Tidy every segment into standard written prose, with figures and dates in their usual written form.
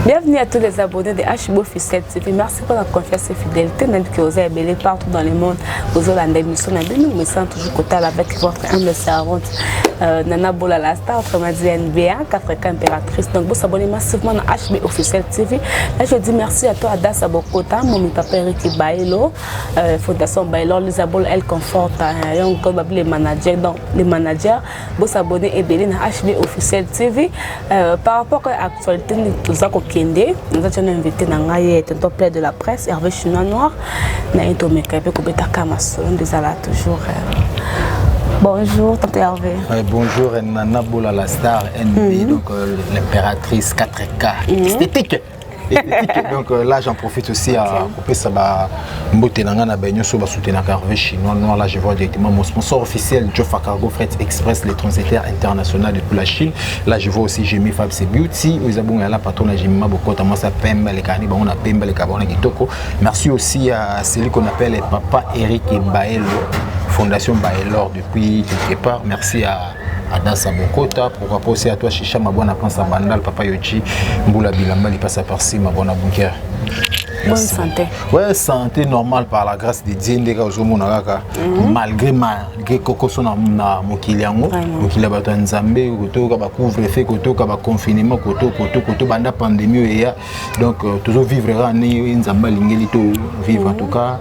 Bienvenue à tous les abonnés de HB Officiel TV. Merci pour la confiance et fidélité. Nous que vous avez belé partout dans le monde. Vous avez une émission. Nous me sentons toujours côté avec votre humble servante Nana Bola la star, autrement dit NBA, Africa impératrice. Donc vous abonnez massivement à HB Officiel TV. Là je dis merci à toi Adas Abokota, mon papa Eric Bailo, Fondation Bailo, Lisabol El Confort, les managers. Donc les managers, vous abonnez et belé à HB Officiel TV. Par rapport à l'actualité, nous avons invité Nangaye, tonton plaid de la presse, Hervé Chinois Noir, Naïto Mekabe Koubeta Kamasso, nous allons toujours. Bonjour, tonton Hervé. Bonjour, Nana Bola la star, NB, donc l'impératrice 4K, esthétique. Donc là j'en profite aussi à couper ça soutenir Hervé Chinois Noir. Là je vois directement mon sponsor officiel Jofa Cargo Fret Express, les transitaires internationaux depuis la Chine. Là je vois aussi Jimmy Fab c'est Beauty, vous avez la patronne Jimmy Maboko Tamasa Pemba les Kani, on a Pemba les Kabona Kitoko. Merci aussi à celui qu'on appelle Papa Eric Baelo, Fondation Baelor depuis quelque part. Merci à Adas Abokota, pourquoi pas aussi à toi Chicha Mabona Prince Bandal, Papa Yochi, Mboula Bilamba, il passe à par-ci, Mabona Bunker. Bonne santé. Ouais, santé normale par la grâce de Dieu, malgré Coco son na Mokiliango, Mokila Batanzambe, Koto, Kaba couvre-feu, Koto, Kaba confinement, Koto, Banda pandémie, donc toujours vivre en Nzamba Lingelito, vivre en tout cas,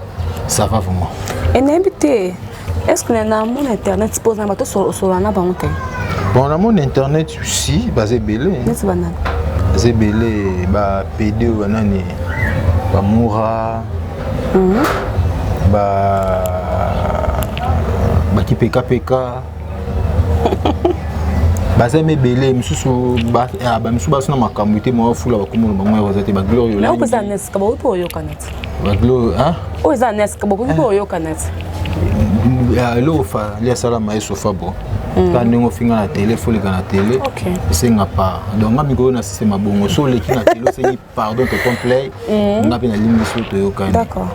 ça va vraiment. Et n'habitez. Est-ce que mon internet se pose un bateau sur la nappe? Bon, mon internet aussi, basé belé. Basé belé, PD ou banani, Moura, qui PK. Basé me belé, monsieur na makambuté moi fula bakumu bango rozate ba glorio. Là, vous avez un escabeau pour yo canet. Ba glorio, hein? Vous avez un escabeau pour yo canet. Là, il y a ça là, mais sofa bon. Quand on fait la télé, faut les gagner la télé. C'est un pas. Donc, ma micro na système a bon. Sur les qui na télé, c'est pardon que complet. On a bien la ligne sur le cas. D'accord.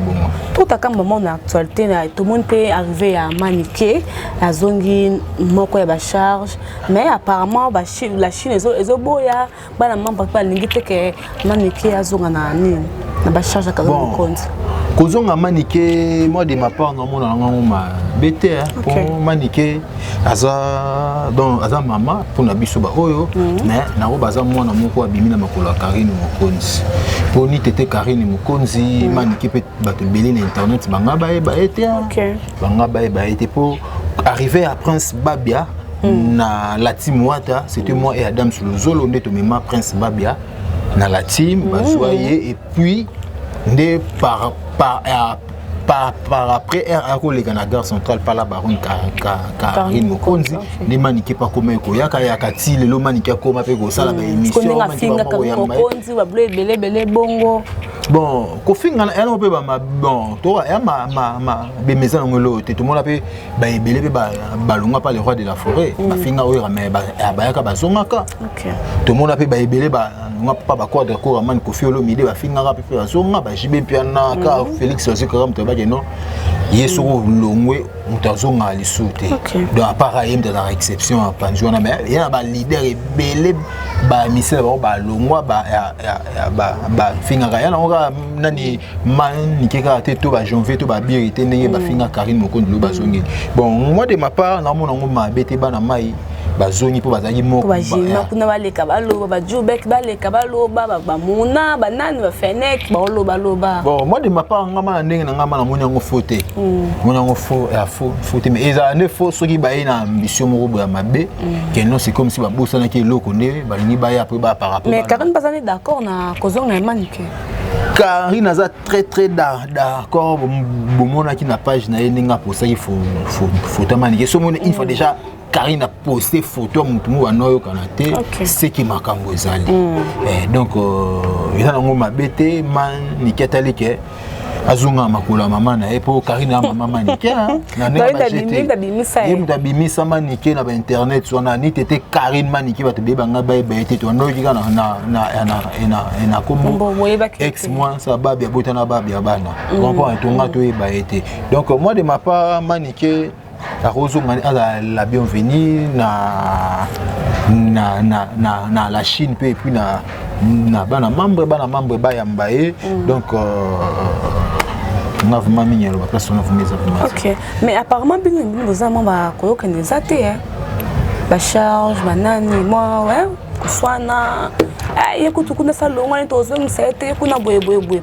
Bon. Tout à quand moment d'actualité, tout le monde peut arriver à maniquer, à zongi, moko ya ba charge. Mais apparemment, la Chine est au boya. La maman pas l'ingité que maniquer à zonga na ni na ba charge à kazo compte. Kozonga maniqué, moi de ma part, non mon BT pour maniqué, aza donc aza maman pour na biso ba oyo, mais na o baza moi na moko abimi na makolo Karine Mokonzi. Pour ni tete Karine Mokonzi, maniqué peut battre belé na internet, banga ba été, banga ba été pour arriver à Prince Babia na la team Wata, c'était moi et Adam sur le Zolo, on est au même Prince Babia na la team, bazoyer et puis né par après les gare centrale par la baronne Karine Mokonzi les maniqués pas comme yaka yakati le maniqué comme pe go sala ba émission Mokonzi wa belé bongo bon kofinga na eno pe ba bon to ya ma be maison ngolo te tout monde pe ba belé pe ba longa pas le roi de la forêt ba finga o mais ba yaka ba zongaka tout monde pe ba belé ba nga pas ba quoi de ko man ko fiolo midi ba finga ka pe ba zonga ba jibe piana ka Félix aussi comme te ba non yeso longwe mutazonga lisute donc appareil de la exception à panjona mais il y a ba leader et belé ba misel ba longwa ba finga ka ya na nani man nikeka te to ba janvier to ba birité ndenge ba finga Karine Mokonzi lo ba zongi bon moi de ma part na mona ngoma bete bana mai bazongi po bazali moko ba jima kuna baleka baloba ba jubek baleka baloba ba muna ba nani ba fenek ba loba bon moi de ma part ngama ndenge na ngama na mona ngo faute mona ngo faute mais eza ne faut soki ba ina ambition moko ya mabe que non c'est comme si ba bosana ki loko ne ba lingi ba ya après ba par rapport mais Karine bazani d'accord na kozonga emanike Karine aza très d'accord bomona ki na page na yenga pour ça il faut maniquer so mona il faut déjà Karine a posté photo mutu mu wanoyo kanate c'est qui makambo ezali donc il a ngoma bete man niketali ke azunga makula mama na epo Karine a maman niké na nenda bimisa manike na ba internet so na ni tete Karine manike ba te banga ba ete to no kika na kombo ex moi ça ba bia botana ba bia bana comprend to nga to ba ete donc moi de ma part manike la bienvenue na la Chine et puis na bana membre bayambaye donc on a vraiment mis la place on a mis ça. OK, mais apparemment vous avez ma koyoka des athées hein. La charge banani moi ouais kuswana écoute kuna salon on tozo msete kuna boye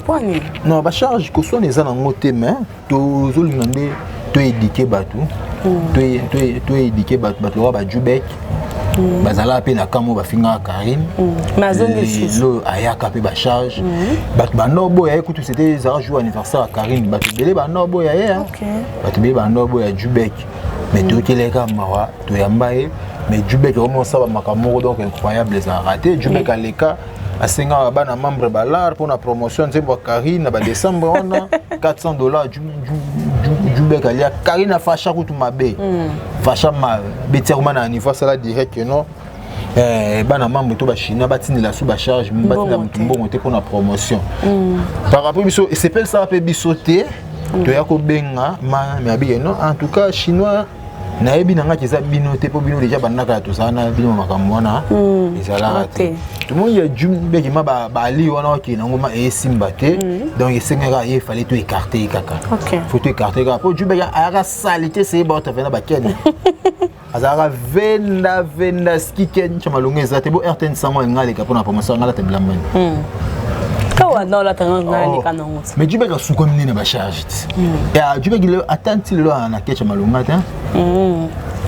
poani. Non ba charge kuswana eza na ngote mais tozo lingande to éduquer batu to éduquer batu ba Jubek bazala pe na kamo ba finga Karine lo ayaka pe ba charge batu ba nobo ya écoute c'était ça jour anniversaire à Karine batu belé ba nobo ya ya batu belé ba nobo ya Jubek mais to keleka mawa to yambaye mais Jubek vraiment ça va makamoko donc incroyable ça a raté Jubek à l'écart à 5 ans bana membre balar pour la promotion c'est pour Karine ba décembre on a $400 Jubek alia Karine a facha kutu mabe facha ma beteruma na anniversaire là direct non bana membre to ba china batini la sous ba charge batina mbongo te pour la promotion par rapport biso et c'est pas ça peut bisoter to ya ko benga mais bien non en tout cas chinois na yebi nanga keza bino te po bino déjà banaka to sana bino makamwana ezala raté tout le monde y a Jubek qui m'a bali wana ki ngoma e simba te donc il fallait tout écarter kaka faut tout écarter kaka po Jubek a salité c'est bon ta vena ba ken azara venda skiken chamalunga ezate bo RTN sango ngale ka pona promotion ngala te blamani non la ngale ka non mais Jubek a souko mini na ba charge et Jubek il attend le na kecha malunga te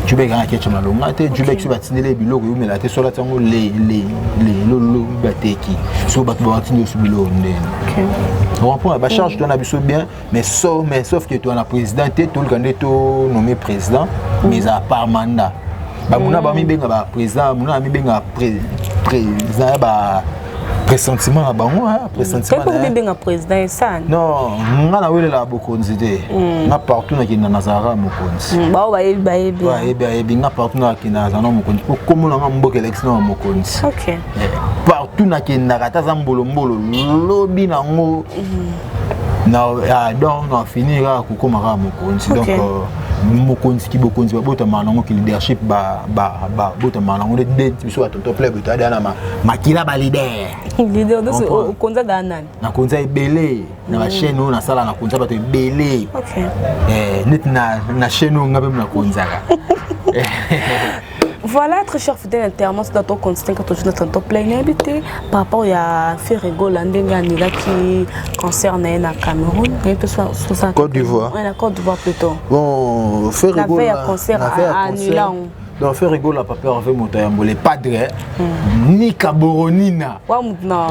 Jubek a kecha malunga te Jubek su batindele biloko yo mela te sola tango le bateki so bat batindele su biloko ndene on prend la charge ton abiso bien mais sauf que toi la président tout le candidat nommé président mais à part mandat ba muna ba mi benga ba président muna mi benga président ba pressentiment à bango pressentiment na benga président ça non ngana wele la bokonzi te na partout na kina nazara mokonzi ba yebi nga partout na kina nazara mokonzi pour comme na mboka élection mokonzi OK partout na kina kata za mbolo lobi na ngo na donc na finira kokoma mokonzi donc mokonzi ki bokonzi ba bota manango ki leadership ba bota manango de biso atonto play bota dana makila ba leader de ce konza danan na konza ebele na ba chaîne na sala na konza bato ebele OK net na chaîne ngabe na konza Voilà, très cher fidèle internaute dans ton constant quand tu as ton plein habité par rapport à faire rigoler qui concerne la Cameroun et puis soit Côte d'Ivoire. La Côte d'Ivoire plutôt. Bon, faire rigoler. La concert à Nulan. Donc faire rigoler papa avec Moutayambo les padres ni Kaboronina. Wa mutna.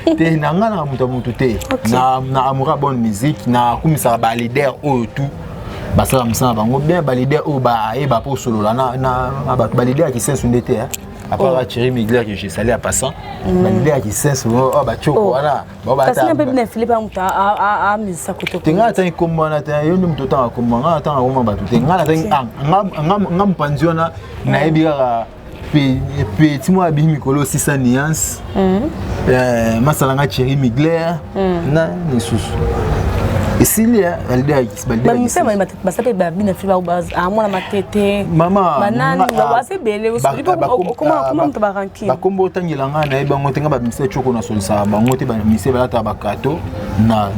Te nanga na mutamutu te. Na amura bonne musique na kumisa ba leader o tout. Basala msana bango bien balide o ba eba po solo la na balide qui sensu ndete à part Thierry Migler que j'ai salé à passant balide qui sensu o ba choko wana ba ba ta parce que bien Philippe amuta a misa koto tenga ta komba na ta yo ndum tota komba ta ngoma ba tenga ta ngam panziona na ebira pe timo abi mikolo 600 nuances masala nga Thierry Migler na ni susu ici elle dit mais ça va ça peut bien faire à moi la matete maman banane va c'est belé comment tu vas ranker ba kombo tangela nga na bango tenga ba mise choko na solisa bango te ba mise ba ta ba kato na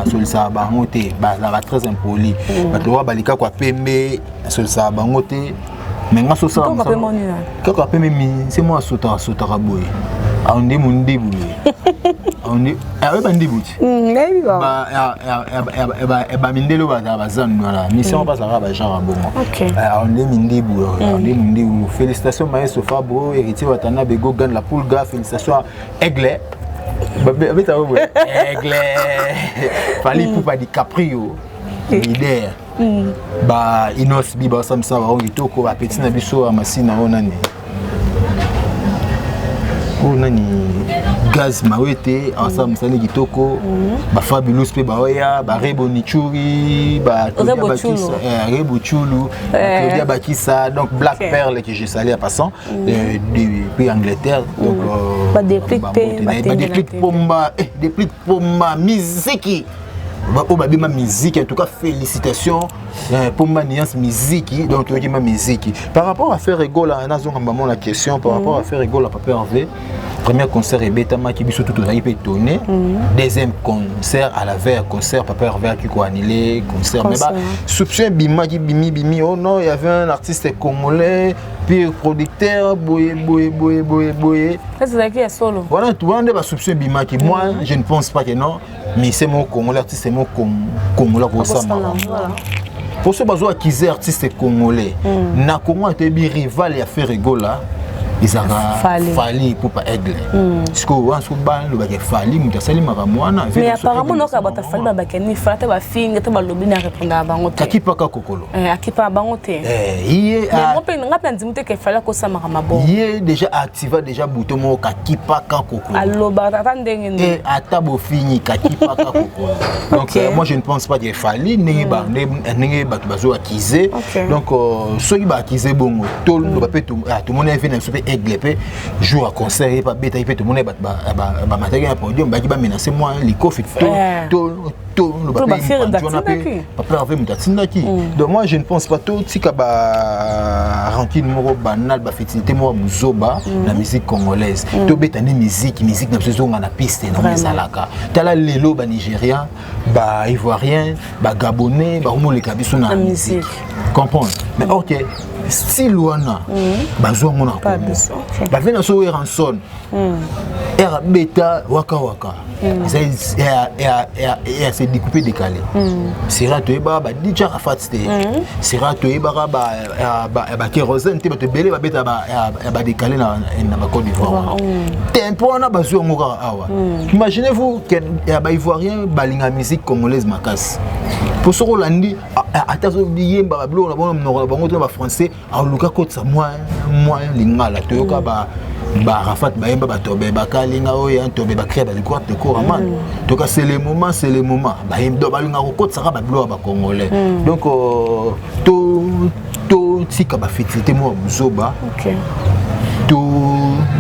solisa bango te ba la très impoli ba to ba lika kwa pembe solisa bango te mais nga sosa kaka pembe mi c'est moi sota raboy on dit mon dibu on est bandibuti ba mindelo ba zanu la mission passe à ba genre bon OK on est mindibu félicitations maestro Fabro héritier watana bego gagne la poule gars félicitations Aigle beta wo Aigle fali poupa di Caprio leader ba inos bi ba samsa ba ngitoko ba petit na biso amasina onani gaz mawete ensemble sali kitoko ba fabulous pe ba oya ba rebo nichuri ba rebo chulu Claudia Bakissa donc Black Pearl que j'ai salé à passant depuis Angleterre donc ba des pliques pomba musique oh bah ma musique en tout cas félicitations pour ma nuance musique donc tu ma musique par rapport à faire rigolo on a maman la question par rapport à faire rigolo Papa Hervé premier concert et bêta qui biso tout a été tourné deuxième concert à la veille concert Papa Hervé qui a annulé concert mais bah soupçon bimi oh non il y avait un artiste congolais puis producteur boye c'est qui est solo voilà tout le monde va soupçonner bima qui moi je ne pense pas que non mais c'est mon congolais artiste c'est mon congolais pour ça pour ce besoin acquis artiste congolais na Congo a été rival et a fait rigolo ils ont fallu pour pas aider parce que on se bat le bague fallu mais ça lui m'a ramona mais apparemment non ka bata fallu ba bakeni fata ba finga te ba lobi na répondre à bango te akipa ka kokolo akipa bango te mais on peut ngapa ndimute ke fala ko sama mabo il déjà activé déjà bouton mo akipa ka kokolo allo ba tata ndenge et atabo fini akipa ka kokolo donc moi je ne pense pas qu'il fallu ningi ba tu bazo acquiser donc ceux qui ba acquiser bongo tout le monde peut tout le monde vient Eglepé joue à concert et pas bêta il peut tout le monde ba matériel podium ba qui ba menacer moi liko fit tout le ba Papa Hervé mutatindaki donc moi je ne pense pas tout si ka ba ranking moro banal ba fétilité moi muzoba la musique congolaise to bêta ni musique na saison na piste na mesalaka tala lelo ba nigérien ba ivoirien ba gabonais ba homo le kabiso na musique comprendre mais OK style wana bazwa mona ko ba vena so ranson era beta waka c'est découpé décalé sera to eba ba DJ Rafat sera to eba ba kérosène te ba te belé ba beta ba décalé na ba Côte d'Ivoire tempo wana bazwa moka awa imaginez-vous que ba ivoirien balinga musique congolaise makasi pour ce Rolandi attention bien ba blo na bango to ba français a luka kotsa moi lingala to yoka ba Rafat ba yemba ba tobe ba kalinga oya tobe ba créer ba liqueur de coraman to ka c'est le moment ba yemba ba linga ko kotsa ba blo ba congolais donc to tika ba fétilité mo muzoba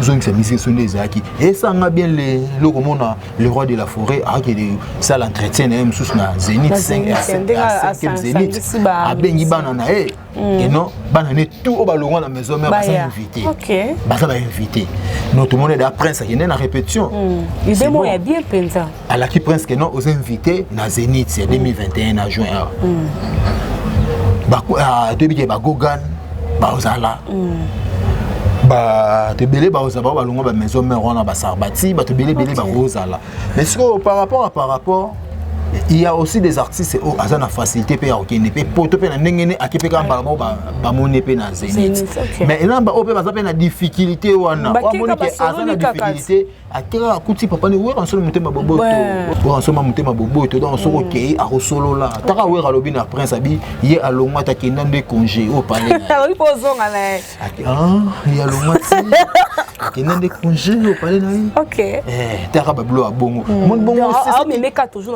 zone c'est musique sont des acquis et ça a bien le commun le roi de la forêt a qui ça l'entretien même sous na Zénith 5e Zénith a bengi banana et non banane tout au ballon la maison mère va s'inviter bah ça va inviter non tout le monde est à prince qui est na répétition il démo est bien pensé à la qui prince que non aux invités na Zénith c'est 2021 à juin bah depuis ba Gogan ba Ozala ba te belé ba ozaba ba longo ba maison mère on a ba sarbati ba te belé ba ozala mais par rapport il y a aussi des artistes au azana facilité pe ok ne pe poto pe na ndengene akipeka mbala ba moné pe na Zénith mais là ba opé ba za pe na difficulté wana wa moni ke azana difficulté akira kuti papa ni wera nsolo mutema boboto wa nsoma mutema boboto donc so ok a solo là taka wera lobi na prince abi ye alongwa ta kenda de congé au palais oui pozonga na il y a longwa kenda de congé au palais na ok taka ba blo abongo mon bongo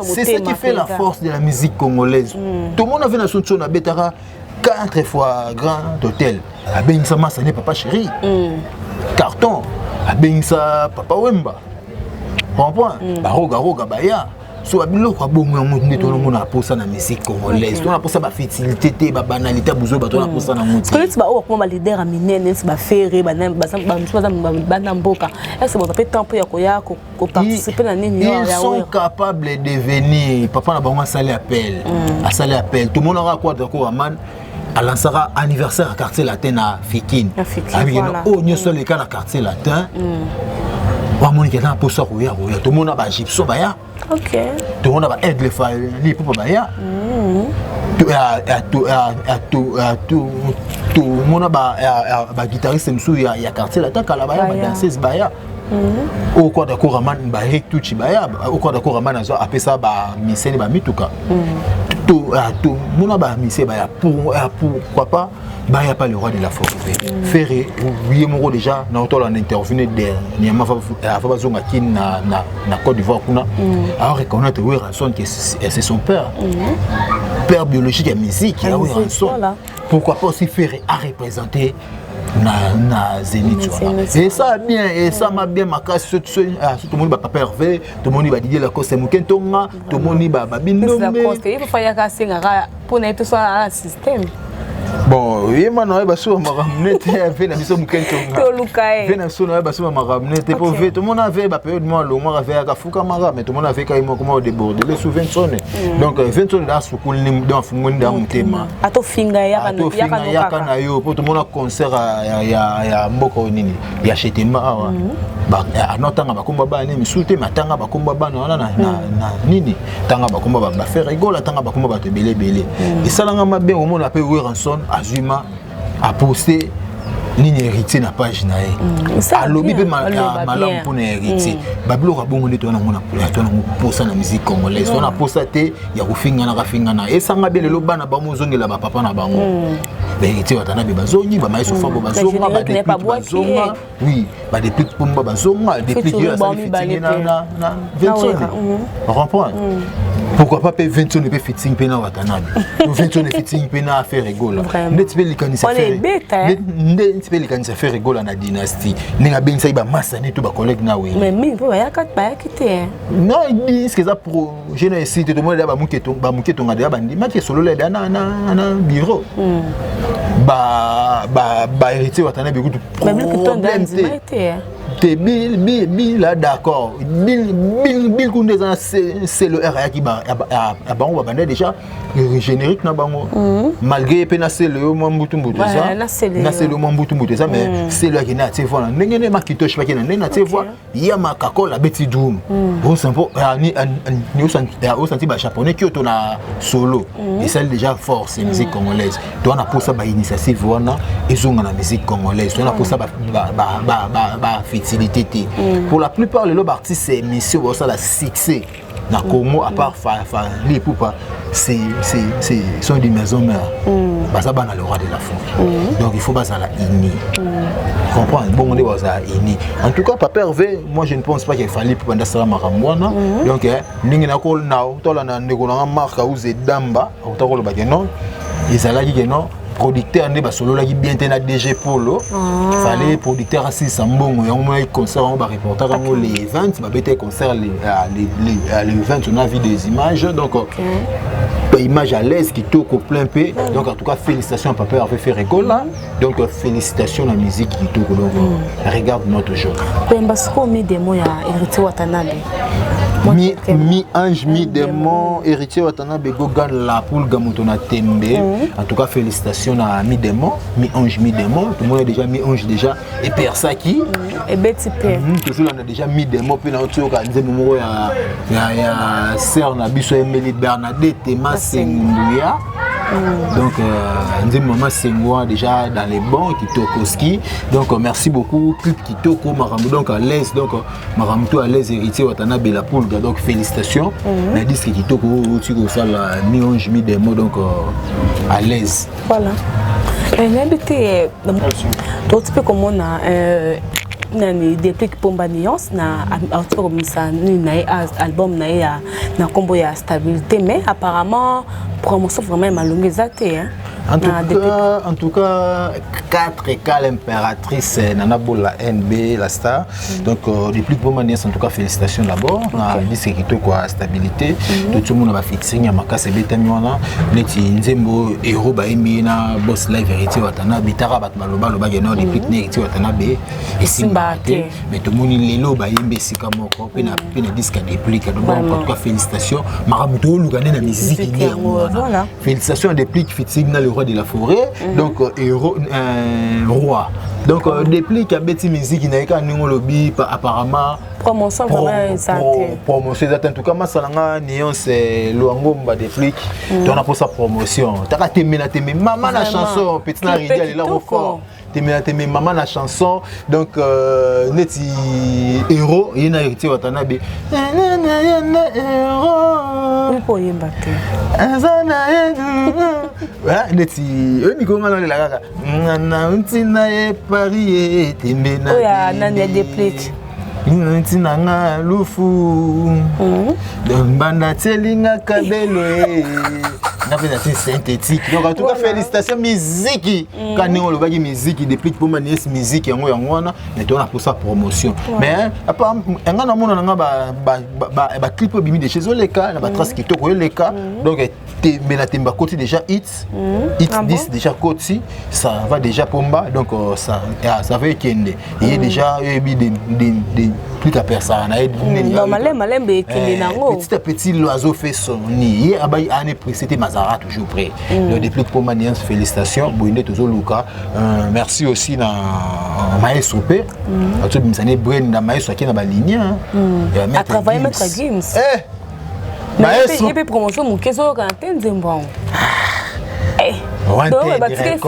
c'est ce qui fait la force de la musique congolaise tout le monde avait na son na betara 4 fois grand hôtel a bengisa ça n'est papa chéri carton a bengisa papa wemba comprends ba roga baya so abiloko abongo yango nde to mona posa na musique congolaise to na posa ba fertilité te ba banalité buzo ba to na posa na muti peut-être ba o ko ba leader a minene ba ferré ba mboka est-ce que ba peut temps pour ya ko participer na nini ya ils sont capables de venir papa na bango sali appel a sali appel tout le monde aura quoi d'accord man à l'ansara anniversaire à quartier latin à Fikine avec oh nyoso le cas na quartier latin wa moni ke na posa ko ya tout le monde a ba gypso ba ya OK tout le monde a aigle fali pour ba ya tout le monde a ba guitariste msou ya quartier latin kala ba ya ba danseuse ba ya au quoi d'accord man ba rectuchi ba ya au quoi d'accord man azo apesa ba miseni ba mituka tout mon ba mise ba ya pourquoi pas bah y a pas le roi de la forêt Ferré oui mon déjà na auto la intervenir dernièrement va bazonga ki na Côte d'Ivoire kuna alors reconnaître oui ranson que c'est son père père biologique de musique là oui ranson pourquoi pas aussi Ferré à représenter na Zénith. Et ça bien, et ça m'a bien marqué tout le monde va pas Hervé, tout le monde va dire la cause c'est Mukentonga, tout le monde va Bindombe. Il faut faire casser pour n'être sur un système. Bon, oui, maintenant, il va se ramener avec la mission Mukentonga. Il va se ramener pour tout le monde avait la période moi le moi avait à Fouka Mara, mais tout le monde avait quand même comment déborder les sous 20 sonnes. Donc 20 sonnes là sous cool dans Fungondi dans Mutema. À to finga ya kana yo pour tout le monde concert ya mboko nini ya chetema ba anotanga bakomba ba ni misute matanga bakomba ba na nini tanga bakomba ba faire rigola tanga bakomba ba te belé et ça langa mabe au monde appelle Ranson Azuma a posté nini héritier na page na alobi pe malamu pour héritier babilo ka bongo ndeto na mona posa na musique congolaise on a posa te ya kufinga na et sanga bien le bana ba mozongela ba papa na bango héritier watana be bazongi ba maiso fabo bazonga ba depuis bazonga oui ba depuis pomba bazonga depuis ya ça fitting na 20 comprendre pourquoi pas 20 ne peut fitting pe na watanabe 20 ne fitting pe na affaire rigolo net pe likanisa faire net pe likanisa faire rigolo na dynastie ninga bensa ba massa ne to ba collègue na we mais mi po ya kite non il dit ce que ça pour je ne cite tout le monde ba muketo ngade ba ndi maki solo le na bureau ba héritier watanabe kutu problème te bil là d'accord bil kundeza c'est le RA qui ba bango ba déjà le générique na bango malgré pe na c'est le mambutu ça na c'est le mambutu ça mais c'est le qui na te voir ndenge makito je pas qui na te voir ya makakola beti dum bon simple ni au senti ba japonais qui auto na solo et ça déjà fort c'est musique congolaise toi on a pour ça ba initiative wana ezonga na musique congolaise on a pour ça ba pour la plupart les artistes c'est monsieur ça la succès na Congo à part les poupa c'est sont des maisons mères ça va dans le roi de la forêt donc il faut pas ça la ini comprendre bon on est ça ini en tout cas papa Hervé moi je ne pense pas qu'il fallait pour pendant ça maramwana donc ningi na ko na to la na ndeko na marque ou zedamba to ko le bageno ezalaki que non producteur ne ba solo la bien tena DG Polo fallait producteur assis sambongo yango moi concert on ba reporter yango les 20 ba bête concert les 20 on a vu des images donc image à l'aise qui toque au plein P donc en tout cas félicitations à papa avait fait rigole donc félicitations à la musique qui toque donc regarde notre jour parce qu'on met des mots à héritier watanabe mi ange mi démon héritier watanabe gogan la poule gamotona tembe en tout cas félicitations à mi démon mi ange mi démon tout le monde a déjà mi ange déjà et persaki et beti pe toujours on a déjà mi démon puis na autre ka nzembo ya sœur na biso Emily Bernadette Masenguya donc maman Sengoua déjà dans les bons Kitokoski donc merci beaucoup clip Kitoko Maramou donc à l'aise donc Maramou à l'aise héritier watanabe la poule donc félicitations mais disque Kitoko tu go ça la mi ange mi démon donc à l'aise voilà et n'habité d'autres peu comme on a nani depuis pomba nuance na article comme ça ni na album na combo ya stabilité mais apparemment promotion vraiment malongue zaté hein en tout cas 4 écales impératrices nana bola NB la star donc depuis pomba nuance en tout cas félicitations d'abord na disque kito quoi stabilité tout le monde va fixer ya makase betami wana neti nzembo héros ba emina boss live héritier watana bitara bat maloba loba geno depuis héritier watana be esimba mais tout le monde lelo ba yembe sika moko pe na disque déplique donc en tout cas félicitations maramuto lugane na musique voilà félicitations à déplique fitting na le roi de la forêt donc héros roi donc déplique a beti musique na eka ningo lobi apparemment promotion vraiment ça promotion en tout cas masalanga nuance loango mba déplique on a pour sa promotion taka temena maman la chanson petit na ridia là au fort temena maman la chanson donc neti héros yena héritier watanabe héros pour yembate azana voilà neti mikonga na la kaka na ntina e Paris temena oya nani déplique ntina nga lufu donc banda telinga kabelo n'a pas été synthétique. Donc en tout cas félicitations musique. Quand on le voit musique depuis pour manier musique yango yangwana mais on a pour sa promotion. Mais apparemment ngana mona nga ba clip bimi de chez Oleka na ba trace qui to Oleka. Donc mais temba côté déjà hits 10 déjà côté ça va déjà pomba donc ça va kende. Il y a déjà des plus à personne. Petit à petit l'oiseau fait son nid. Il année précédée Mazara toujours prêt. Donc depuis pour manier félicitations Boindé toujours Luka. Merci aussi na Maestro P. Tu me sais Brain na Maestro qui na ba ligne. À travailler Maître Games. Maestro. Il peut promotion mon kezo quand Nzembo. Donc il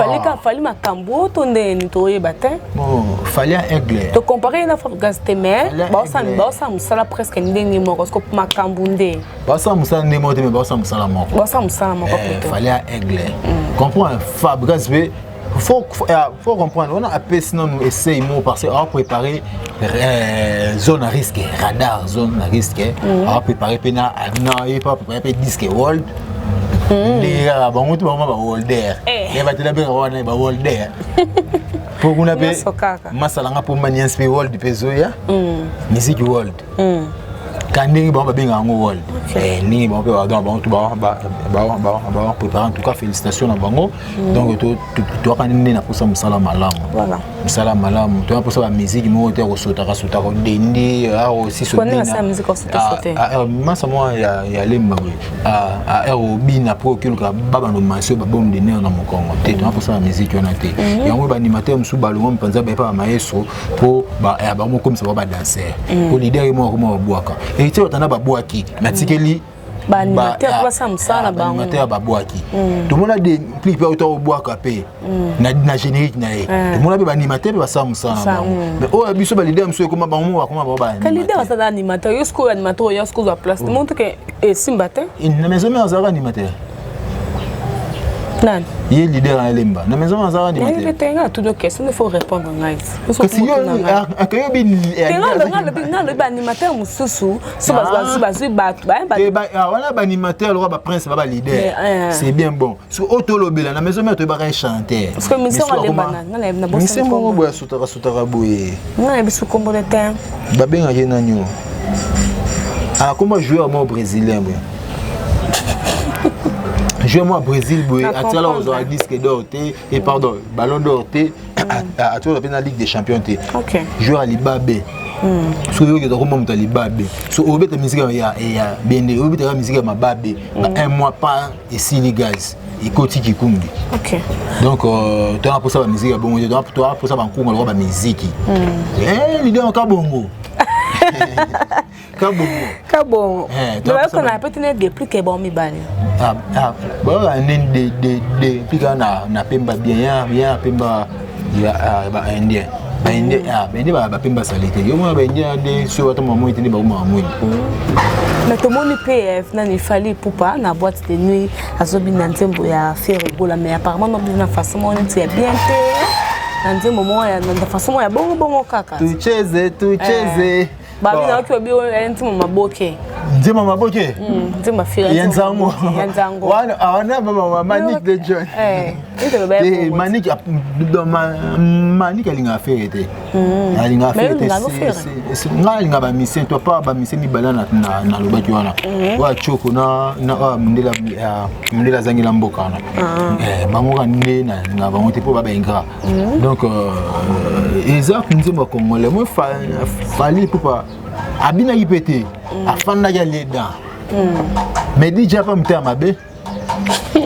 fallait ma cambo tonner nettoyer batin. Bon, fallait un aigle. To comparer na fois gastemer, ça musala presque ndenge moko parce que ma cambundé. Ça musala ndenge moko mais ça musala moko. Ça musala moko plutôt. Fallait un aigle. Comprends Fabrice B. Faut comprendre, on a appelé sinon nous essayons parce qu'on a préparé zone à risque, radar zone à risque, on a préparé pena il pas préparé disque world. Les gars, bon tout vraiment ba holder. Les batela be wana ba holder. Pour qu'on appelle masalanga pour manier spe world pezoya. Music world. Quand ni ba benga ngo world. Ni ba ba donc tout ba préparer en tout cas félicitations à bango. Donc tu as ni na posa musala malamu. Voilà. Musala malamu. Tu as posa ba musique mo te ko sota ko dendi aussi so. Connais la musique sota. Masa moi ya lemba we. Aerobi na pro que baba no masio ba bom de na mo Congo. Tu as posa ba musique on a te. Yango ba animateur musu balongo mpanza ba pa maestro pour ba mo comme ça ba danser. Pour leader mo ko boaka. Et tu as ba boaki. Matikeli ba animateur ba samsala ba animateur ba boaki. Tout le monde a des clips auto boaka pe. Na générique na e. Tout le monde a ba animateur ba samsala. Mais oh biso ba leader musu comme ba mo ba. Quel leader ça animateur? Yosko animateur yosko za place. Montre que Simbate. Na maison mais azara animateur. Nan. Il est leader à Lemba. Na maison azara animateur. Il tenga tout donc question il faut répondre guys. Parce que akayo bin le animateur mususu so wana ba animateur le ba prince ba leader. C'est bien bon. So otolobela na maison mais to ba chanter. Parce que mission Lemba na bossa. Mission mo boya sotara boye. Na biso kombo de temps. Ba benga je nanyo. Ah comment jouer au brésilien boy. Jouer-moi au Brésil, à Tiala, on a disque d'or, et pardon, ballon d'or, à toi, on a la Ligue des Champions. Ok. Jouer à Libabé. So yo ke toko monta Libabé. So obeta musique ya bende, obeta musique ma babé. Un mois pas ici les gaz. Et côté qui kungi. Ok. Donc tu as pour ça la musique bon, tu as pour ça ban kunga la musique. L'idée en kabongo. Kabongo. Donc on a peut-être des plus que bon mi bani. Bon de plus na pemba bien pemba ba indien. Ba indien ba pemba salite. Yo mo ba indien de so wata mamu itini ba mamu. Mais tout le monde PF n'a ni fallu pour pas na boîte de nuit à Zobina Nzembo ya faire rigola mais apparemment non bien façon on est bien té. Nzembo ya na façon ya bongo kaka. Tucheze. Babi na watu wabi Nzembo maboke. Nzembo maboke? Nzembo fira. Yanzango. Wana mama Manique de John. Manique alinga faire été. Alinga faire été. Nga ba mission toi pas ba mission mi balana na lobaki wana. Wa choko na mundela zangila mboka na. Bango kande na bango te po ba benga. Donc exact Nzembo congolais moi fallait pour pas abina yipete afanda ya leda. Mais déjà pas mte amabe.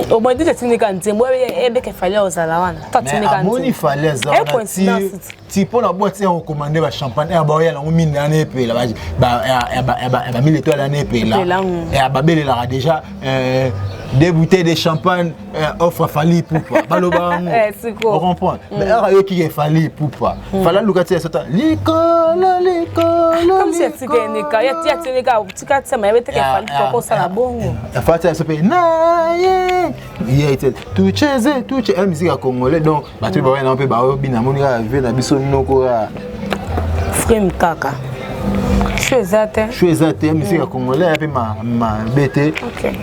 Au moins déjà tinika Nzembo ebe ke fallait ozala wana. Ta tinika Nzembo. Moni fallait za. Si pour la boîte on commander ba champagne et ba ya la mine na nepe la ba 1000 étoiles la nepe là. Et ba belle là déjà des bouteilles de champagne offre Fali Poupa. Baloba. On comprend. Mais eux qui est Fali Poupa. Fala lukati ça l'école. Comme si tu gagnes ka ya tinika tu ka tsema ya bete ke Fali Poupa ça la bongo. La fata ça peut na il était tout chez un musique congolais donc ba tu ba na pe ba bina monika ve na biso noko frame kaka Chouezate, musique congolais, et puis ma bête,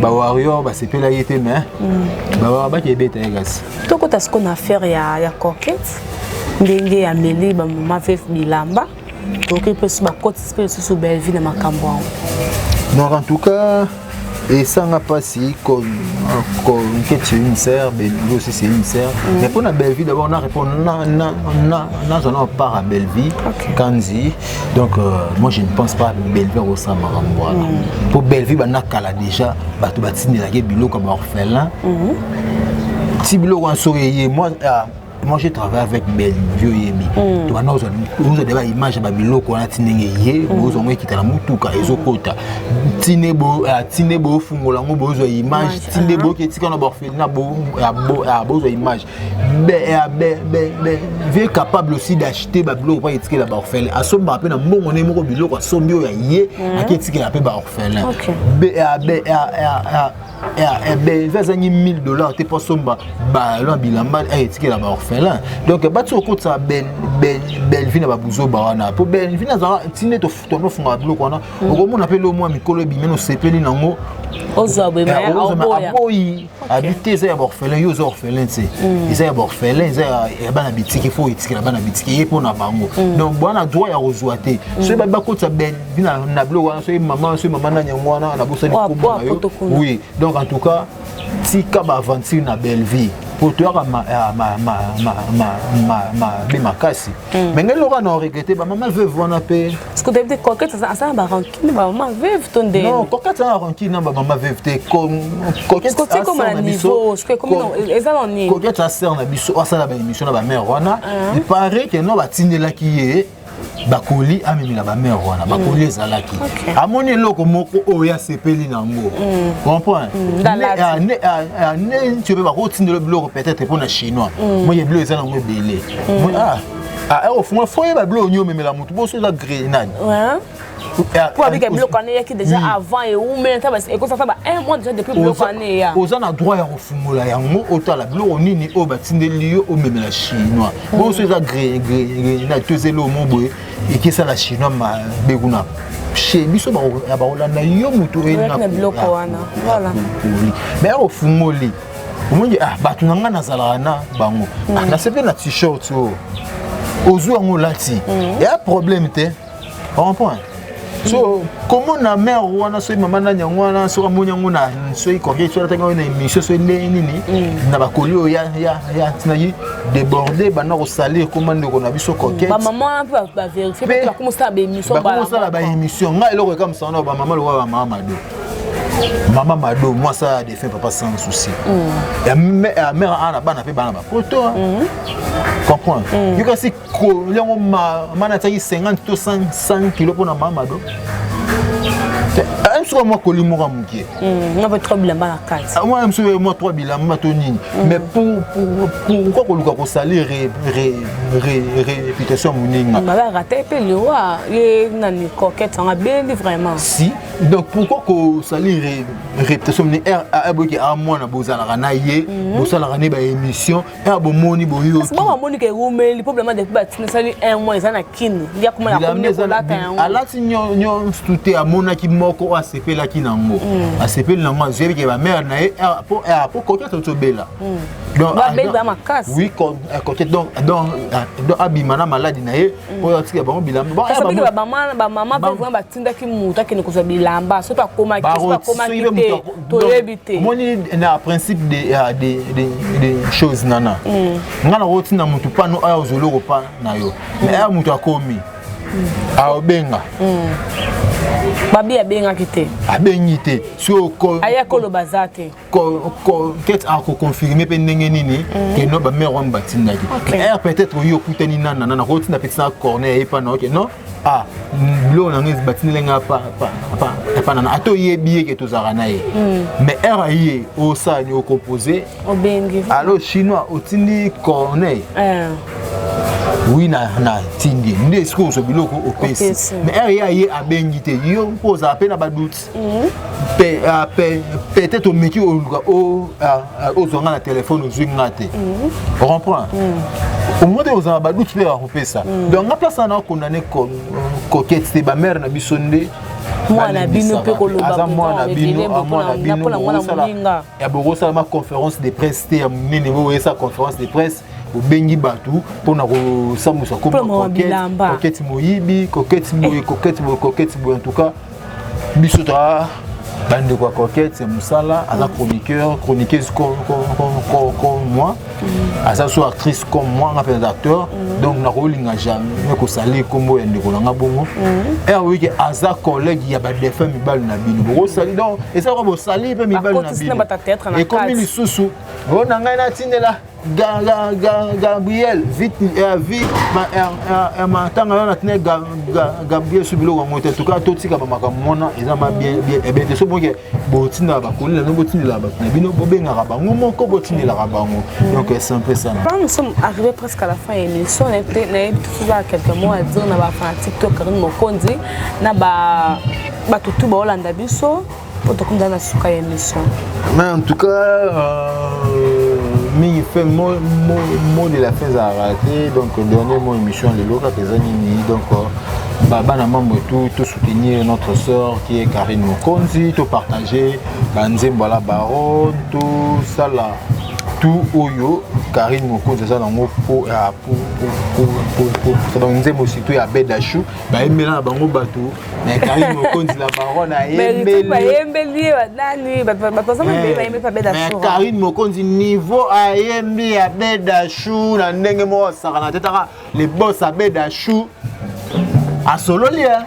bah warrior, bah c'est pas la yété, mais bah qui est bête, les gars. Toi, quand est-ce qu'on a fait ya coquette, ndenge ya meli, bah maman fait bilamba, donc il peut se battre sur belle vie de ma camboire. Donc en tout cas, et ça n'a pas si comme c'est une sœur, Belleville aussi c'est une sœur. Mais pour la Belleville d'abord on a répondu on part à Belleville, Kanzi. Donc moi je ne pense pas Belleville au Samaramboa. Pour Belleville on a cala déjà bateau batine la bilo comme orphelin. Si bilo on souriait moi j'ai travaillé avec Belleville Yemi. Donc nous avons des images de bilo qu'on a tinengé, nous avons quitté la mutuka ezokota. Tinebo fungola ngo bozo image, tinebo qui est quand on orphelin a bozo image. Vie capable aussi d'acheter babilo pour étiqueter la orphelin. A somme rappel na mbongo ne moko bilo kwa sombio ya ye, a étiqueter la pe ba orphelin. Il y a $1000, tu pas somba, bilamba, et là orphelin. Donc, tu as côté ça, Belleville n'a pas besoin de pour Belleville, tu n'es pas ton fond à bloc. On appelle au moins Mikolo Bimeno Sepeli Nango. Habiter les orphelins, les orphelins, les orphelins, ils habitent qu'il faut étiqueter la habiter pour na bango. Donc, bon, on a droit à rejoiter. Ce n'est pas côté ça, Belleville n'a bloc, c'est maman n'a nyangwana, na bossa ni oui. Donc en tout cas, si tu as aventure dans Belleville, pour toi ma casse. Mais elle aura non regretté, maman veut voir un peu. Est-ce que tu as dit coquette ça va rancune, maman veut ton dé. Non, coquette ça rancune, maman veut te coquette. C'est comme un niveau, ce que comme ils allons ni. Coquette ça sert na biso, ça la émission na ba mère wana. Il paraît que non ba tindela qui est bakoli amemila ba mère wana bakoli ezalaki amoni loko moko oya sepeli nango comprends ne tu peux pas continuer le blog peut-être pour les chinois moi il bleu ezala ngo belé au fond faut ba blog nyo memela mutu boso la grenade pour avec un bloc année qui déjà avant et ou maintenant et comme ça va un mois déjà depuis bloc année ya oza na droit ya kofungola yango otala bloc nini o batindeli yo o memela chinois boso za grenade tozelo moboye et qui ça la chinois ma beguna chez biso ba olanda yo mutu ena bloc wana voilà mais au fungoli omongi batu nanga nazala na bango na sepe na t-shirt ozu yango lati ya problème te comprends. So, comment na mère wana so maman na nyangwana so amonya ngona so ikoke so tanga na émission so nini na bakolio ya tinayi déborder bana ko salir comment ndeko na biso coquette ba maman ba vérifier ba comment ça ba émission ba comment ça ba émission nga eloko comme ça na ba maman lo ba maman Mado moi ça des fait papa sans souci ya mère ana bana pe bana ba poto comprends you can see ko lengo mana tayi 50 to 100 kg pour na maman Mado soit moi que l'humour a manqué. On va trop bilamba la carte. Moi je suis moi trois bilamba tonini. Mais pourquoi qu'on doit salir réputation moninga. On va rater peu le roi. Il n'ani coquette on a bien vraiment. Si donc pourquoi qu'on salir réputation moninga a boki à moi na bozala ranaye, bozala rané ba émission et a bomoni boyo. C'est pas moni que rumé le problème de battre salir un mois ils en a kin. Il y a comment la communauté là ta. Ala si nyon stuté a mona ki moko a sepe la ki nango. A sepe nango je que ma mère na pour coquette to bela. Donc ba belle ba ma casse. Oui coquette donc abimana maladie na ye pour tika bango bilamba. Bon ba maman peut vraiment batinda ki muta ki ne ko bilamba so pas comment qui to éviter. Moni na principe des choses nana. Ngana roti na mutu pa no a ozolo pa na yo. Mais a mutu akomi. A obenga. Babi abenga kité. Abengi té. So ko aya ko lo bazate. Ko ket a ko confirmer pe ndenge nini que no ba mère on batinda ki. Peut-être yo kutani nana na roti na petit corner et pas non que non. Ah, blo na ngezi batinda nga pa na ato yebi ke tozara na ye. Mais RAI au sa ni au composé. Obengi. Alors chinois otindi corner. Oui na tindi ndé sko so biloko opesi mais RAI a bengité yo pose à peine ba doute peut-être au métier au zonga na téléphone au zwingate on comprend au moins aux abadout tu peux repérer ça donc on a place on a condamné coquette c'est ba mère na bisonde moi na bino pe ko loba moi na bino ya boko ça ma conférence de presse te ya nini bo esa conférence de presse au bengi batu pona ko samusa ko coquette moyibi coquette moyi en tout cas bisota bande quoi coquette c'est Moussala à la chroniqueuse comme moi à sa soit actrice comme moi on appelle acteur donc na rolinga jamais ko sali kombo ende ko nga bongo et oui que aza collègue ya ba défunt mi bal na bino bo sali donc et ça ko sali pe mi bal na bino et comme il sous on nga na tindela Gabriel vite ma tanga na tene Gabriel subilo wa moto tout cas tout tika ba makamona ezama bien et bien de ce bon que botina ba kolela no botinela ba na bino bobenga ba bango moko botinela ba bango donc c'est un peu ça. Nous sommes arrivés presque à la fin de l'émission, on a toujours quelques mots à dire na ba TikTok Karine Mokonzi na ba tutu ba Hollanda biso pour te condamner à suka émission. Mais en tout cas mais il fait mot de la fin à rater donc dernier mot émission les locaux des années donc bana membre tout soutenir notre sœur qui est Karine Mokonzi tout partager banzembo la baronne tout ça là tout oyo Karine Mokonzi ça dans pour dans nzembo surtout ya bedachou ba emela bango bato mais Karine Mokonzi la baronne a embeli nani ba Karine Mokonzi niveau a embi ya bedachou na ndenge mo sakana tetaka les boss a bedachou a solo lia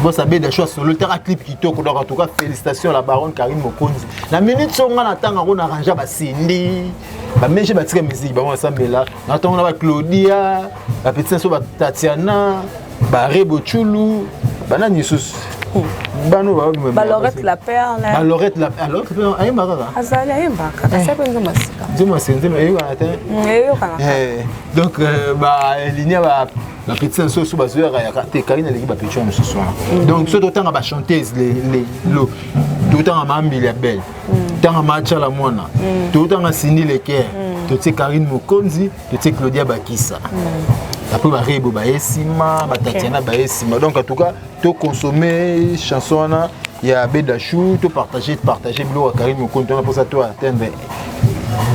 boss a bedachou solo tera clip kitoko donc en tout cas félicitations à la baronne Karine Mokonzi la minute songa na tanga on arrange ba sindi ba meje ba tika musique ba on sambela na tonga ba Claudia la petite so ba Tatiana ba Rebo Chulu bana nisus bano ba Lorette la perle Lorette la alors ayemba kaka azali ayemba kaka ça peut nous masika dis-moi c'est nzema donc ba linia ba la petite so so ba zoeur ya Karine l'équipe ba petite ce soir donc ce autant ba chanteuse les tout temps ma mbili ya belle tant ma chala mwana tout temps Cindy Leker tout c'est Karine Mokonzi tout c'est Claudia Bakissa après ba Rebo ba Esima ba Tatiana ba Esima donc en tout cas to consommer chanson na ya bedachou to partager bilo Karine Mokonzi pour ça to atteindre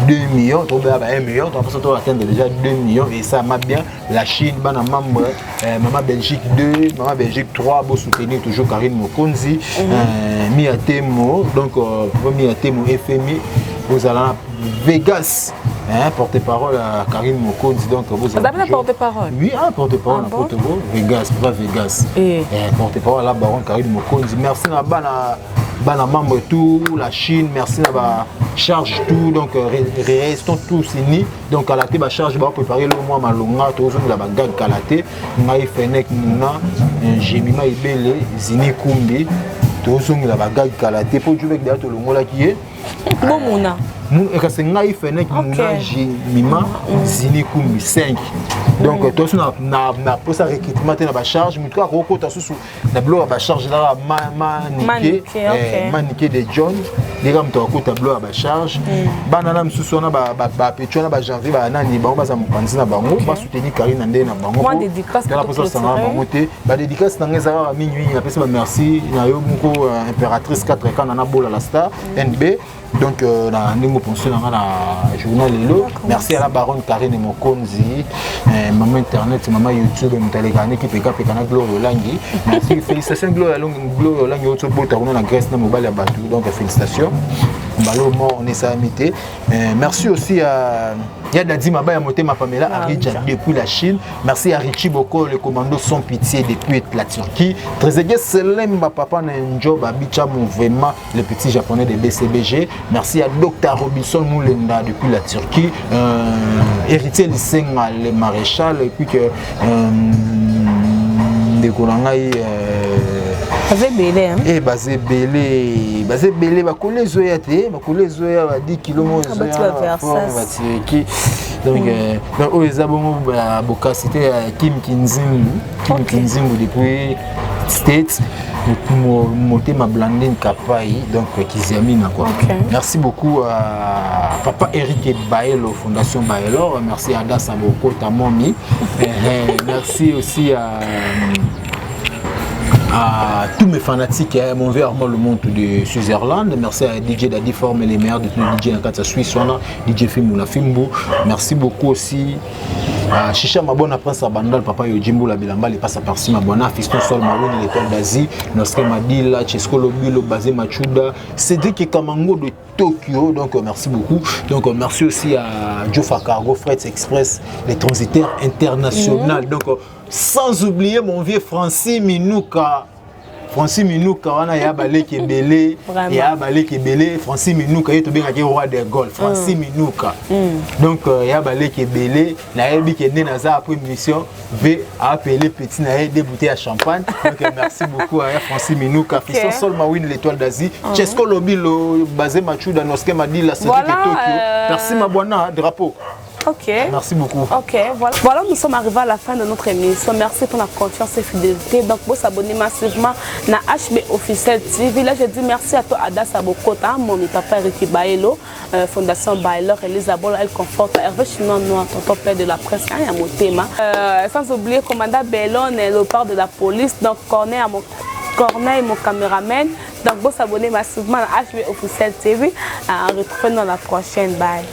2 millions, tu vas 1 million, tu vas atteindre déjà 2 millions et ça m'a bien. La Chine, membre, Maman Belgique 2, Maman Belgique 3, vous soutenir toujours Karine Mokonzi, Miatemo, donc Miatemo FMI, vous allez à Vegas, porte-parole à Karine Mokonzi, donc vous allez porte-parole. Oui, porte-parole à Porto-Go, Vegas, pas Vegas. Porte-parole à la baronne Karine Mokonzi. Merci à Bana membre tout, la Chine, merci à la charge tout, donc restons tous unis. Donc à la tête, charge, va préparer le mois malonga, tous la bagage kalaté, Maï Fenek Mouna, Jemima Ibele, Zini Kumbi, tous la bagage kalaté pour jouer avec le mot là qui est. Bon Mouna. C'est Maï Fenek Mouna, Jemima, Zini Kumbi 5. Donc tous na pour ça recrutement na ba charge, mais toi roko ta sous na bloc ba charge là maniqué de John, les gars to ko tableau ba charge. Banana msusu na ba petio na ba janvier ba nani ba ba za mpanzi na bango, ba soutenir Karine ndé na bango. Moi dédicace na pour ça ça na bango te, ba dédicace na ngeza ba minuit, na pesa ba merci na yo moko impératrice 4 ans na bola la star NB. Donc na ningo pension na journal lelo. Merci à la baronne Karine Mokonzi. Maman internet, maman YouTube, mutalekane qui peka na Gloire Langi. Merci, félicitations Gloire Langi autre bota on na Grèce na mobile ya batu. Donc félicitations. Mbalo on est sa amitié. Merci aussi à Yada Dimaba ya Motema Pamela Aridja depuis la Chine. Merci à Richie Boko le commando sans pitié depuis la Turquie. Trezeguet Selem papa na job Abicha vraiment le petit japonais de BCBG. Merci à Dr Robinson Moulenda depuis la Turquie. Héritier Lissenga le maréchal et puis que de Kolangai basé belé hein et basé belé ba koler zoya te ba koler zoya ba 10 km zoya qui donc o ezabongo ba bokasité Kim Kinzingu depuis States Motema Blandine Kapai, donc Kizamina quoi. Merci beaucoup à Papa Eric Baelo, Fondation Baelo. Merci à Das Aboko, ta momie. Merci aussi à tous mes fanatiques, mon verre, moi le monde de Switzerland. Merci à DJ Daddy Forme, les meilleurs de tous les DJ Nakata Suisse, DJ Fimboula Fimbo. Merci beaucoup aussi à Chicha Mabona Prince Abandal, Papa Yojimbo la Bilamba, il passe par ci Mabona, Fiston Sol Marine, l'étoile d'Asie, Nostre Madila, Chesco Lobilo, Bazé Machuda, Cédric Kamango de Tokyo. Donc merci beaucoup. Donc merci aussi à Jofa Cargo, Freight Express, les transitaires internationaux. Donc sans oublier mon vieux Francis Minouka. Francis Minouka, on a Yabalé qui est belé, Yabalé qui est belé, Francis Minouka, il est bien qui roi des Golf, Francis Minouka. Donc Yabalé qui est belé, Naëbi qui est né dans après mission, va appeler petit Naëbi des bouteilles à champagne. Donc merci beaucoup à Francis Minouka, Fiston Sol Mawin, l'étoile d'Asie, Chesco Lobilo, Bazé Machuda, Noske Madila, Cédric et Tokyo. Merci Mabwana, drapeau. Ok. Merci beaucoup. Ok, voilà, nous sommes arrivés à la fin de notre émission. Merci pour la confiance et fidélité. Donc, vous s'abonnez massivement à HB Officiel TV. Là, je dis merci à toi, Ada Sabokota, mon papa Eric Baelo, Fondation Baelo, Elisabeth, Elle Conforte, Hervé Chinon Noir, tonton père de la presse, il y a mon thème. Sans oublier, commandant Bellon, le port de la police, donc Corneille, mon caméraman. Donc, vous s'abonnez massivement à HB Officiel TV. On retrouve dans la prochaine. Bye.